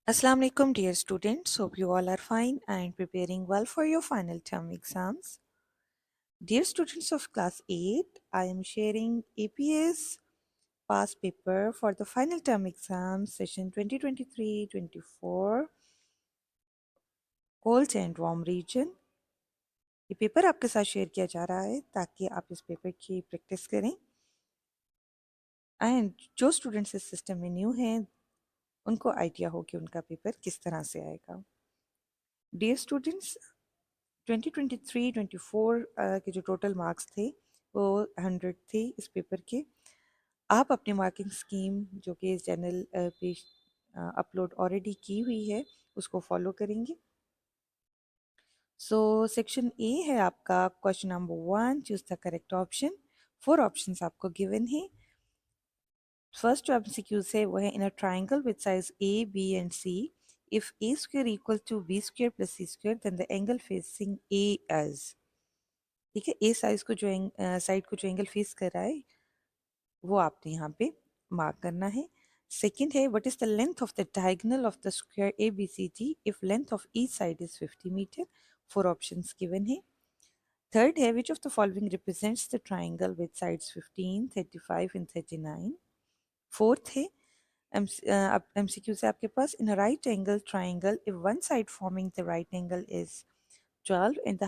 Assalamu alaikum dear students. Hope you all are fine and preparing well for your final term exams. Dear students of class 8, I am sharing APS past paper for the final term exam session 2023-24 cold and warm region. ये paper आपके साथ share किया जा रहा है ताकि आप इस पेपर की प्रैक्टिस करें एंड जो स्टूडेंट्स इस सिस्टम में न्यू हैं उनको आइडिया हो कि उनका पेपर किस तरह से आएगा. डियर स्टूडेंट्स, 2023-24 के जो टोटल मार्क्स थे वो 100 थे इस पेपर के. आप अपनी मार्किंग स्कीम जो कि इस चैनल पे अपलोड ऑलरेडी की हुई है उसको फॉलो करेंगे. सो सेक्शन ए है आपका question number 1, choose the correct option. 4 options आपको गिवन है. फर्स्ट जो एमसीक्यूज है वो है इन अ ट्राइंगल विद साइज A B and C if a square equal to b square plus c square then the angle facing a is. ठीक है, ए size को जो साइड को जो एंगल फेस कर रहा है वो आपने यहाँ पे मार्क करना है. सेकंड है what is the length of the diagonal of the square A B C D if length of each side is 50 metre. 4 options given है. थर्ड है which of the following represents the triangle with sides 15, 35 and 39. Fourth है MCQ से आपके पास इन a right angle triangle if one side forming the right angle is 12 and the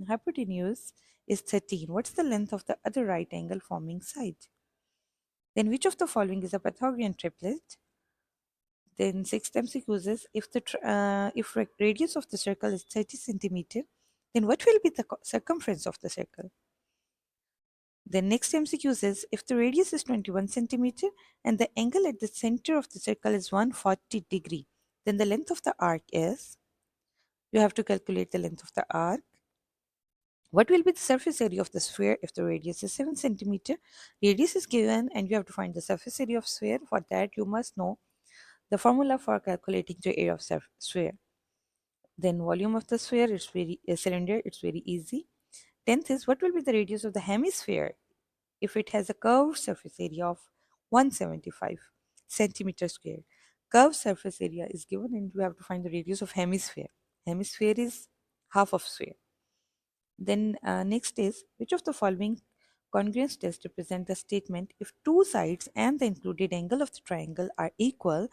hypotenuse is 13. What's the length of the other right angle forming side? Then which of the following is a Pythagorean triplet? Then sixth MCQ is if radius of the circle is 30 centimeter, then what will be the circumference of the circle? The next MCQ is if the radius is 21 centimeter and the angle at the center of the circle is 140 degree, then the length of the arc is, you have to calculate the length of the arc. What will be the surface area of the sphere if the radius is 7 centimeter? Radius is given and you have to find the surface area of sphere. For that, you must know the formula for calculating the area of sphere. Then volume of the sphere, it's very cylinder, it's very easy. 10th is what will be the radius of the hemisphere if it has a curved surface area of 175 centimeter square. Curved surface area is given and you have to find the radius of hemisphere. Hemisphere is half of sphere. Then next is which of the following congruence tests represent the statement if two sides and the included angle of the triangle are equal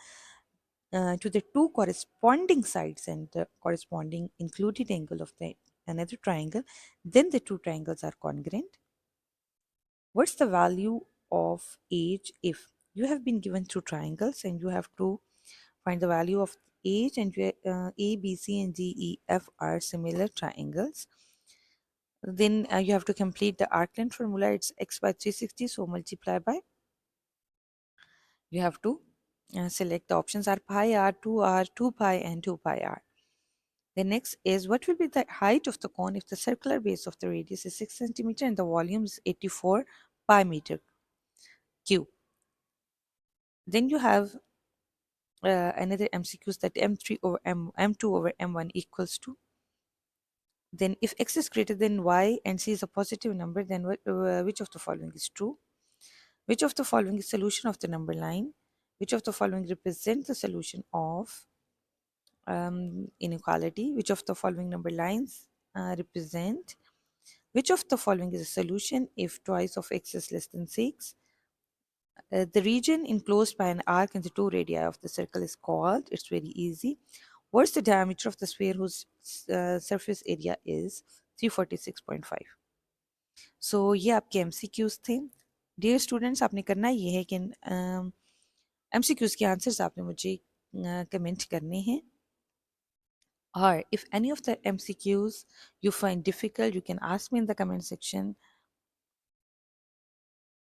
to the two corresponding sides and the corresponding included angle of the another triangle, then the two triangles are congruent. What's the value of age if you have been given two triangles and you have to find the value of age and A, B, C, and D, E, F are similar triangles. Then you have to complete the arc length formula. It's x by 360, so multiply by. You have to select the options are pi r, 2r, 2 pi, and 2 pi r. The next is what will be the height of the cone if the circular base of the radius is 6 centimeter and the volume is 84 pi meter cube. Then you have another MCQs that m3 over m2 over m1 equals to. Then if x is greater than y and c is a positive number, then which of the following is true? Which of the following is solution of the number line? Which of the following represents the solution of inequality? Which of the following number lines represent? Which of the following is a solution if twice of x is less than 6? The region enclosed by an arc and the two radii of the circle is called, it's very easy. What's the diameter of the sphere whose surface area is 346.5? So ये आपके MCQs थे. Dear students, आपने करना ये है कि MCQs के answers आपने मुझे कमेंट करने हैं. Or if any of the MCQs you find difficult, you can ask me in the comment section.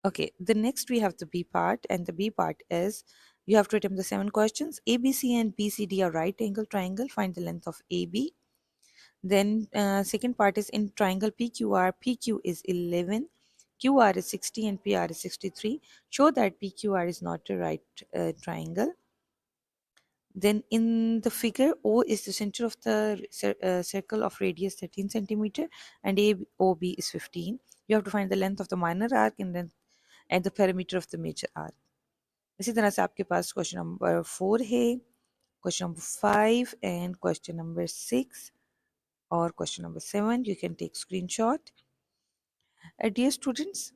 Okay, the next we have the B part, and the B part is you have to attempt the 7 questions. ABC and BCD are right angle triangle. Find the length of AB. Then second part is in triangle PQR. PQ is 11, QR is 60, and PR is 63. Show that PQR is not a right triangle. Then in the figure, O is the center of the circle of radius 13 centimeter and AOB is 15. You have to find the length of the minor arc and the perimeter of the major arc. इसी तरह से आपके पास question number 4 है. question number 5 and question number 6 or question number 7. You can take screenshot. Dear students,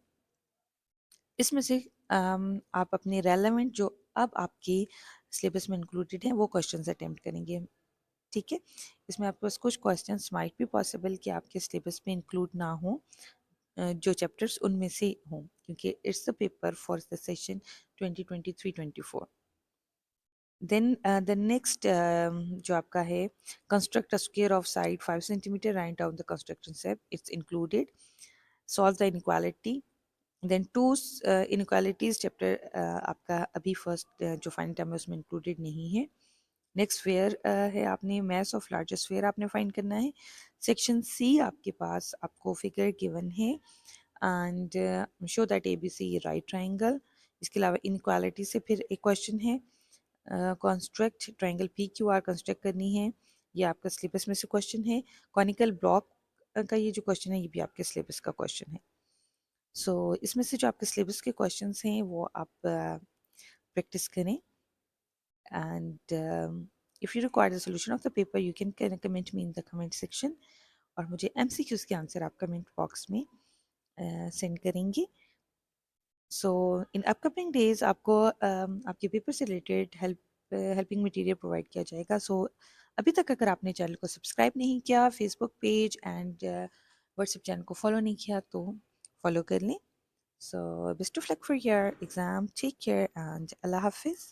इसमें से आप अपने relevant जो अब आपके सिलेबस में इंक्लूडेड हैं वो क्वेश्चंस अटेम्प्ट करेंगे। ठीक है, इसमें आपके पास कुछ क्वेश्चंस माइट भी पॉसिबल कि आपके सिलेबस में इंक्लूड ना हो, जो चैप्टर्स उनमें से हों, क्योंकि it's the paper for the session 2023-24। Then the next जो आपका है, construct a square of side 5 centimetre, right down the construction step, it's included. Solve the inequality. Then two inequalities chapter आपका अभी फर्स्ट जो फाइनल टर्म है उसमें included नहीं है। नेक्स्ट फेयर है, आपने मैथ्स ऑफ लार्जेस्ट फेयर आपने फाइंड करना है। सेक्शन सी आपके पास आपको फिगर गिवन है and show that A B C right triangle. इसके अलावा इनक्वालिटी से फिर एक क्वेश्चन है, construct triangle P Q R construct करनी है, ये आपका सिलेबस में से क्वेश्चन है। कॉनिकल ब्लॉक का ये जो क्वेश्चन है ये भी आपके सिलेबस का क्वेश्चन है। सो इसमें से जो आपके सिलेबस के क्वेश्चंस हैं वो आप प्रैक्टिस करें and if you require the solution of the paper you can comment me in the comment section, और मुझे एमसीक्यूज़ के आंसर आप कमेंट बॉक्स में सेंड करेंगे। सो इन अपकमिंग डेज आपको आपके पेपर से रिलेटेड हेल्पिंग मटेरियल प्रोवाइड किया जाएगा। सो अभी तक अगर आपने चैनल को सब्सक्राइब नहीं किया, Facebook page and WhatsApp channel को फॉलो नहीं किया तो फॉलो कर लें। So best of luck for your exam. Take care and Allah Hafiz.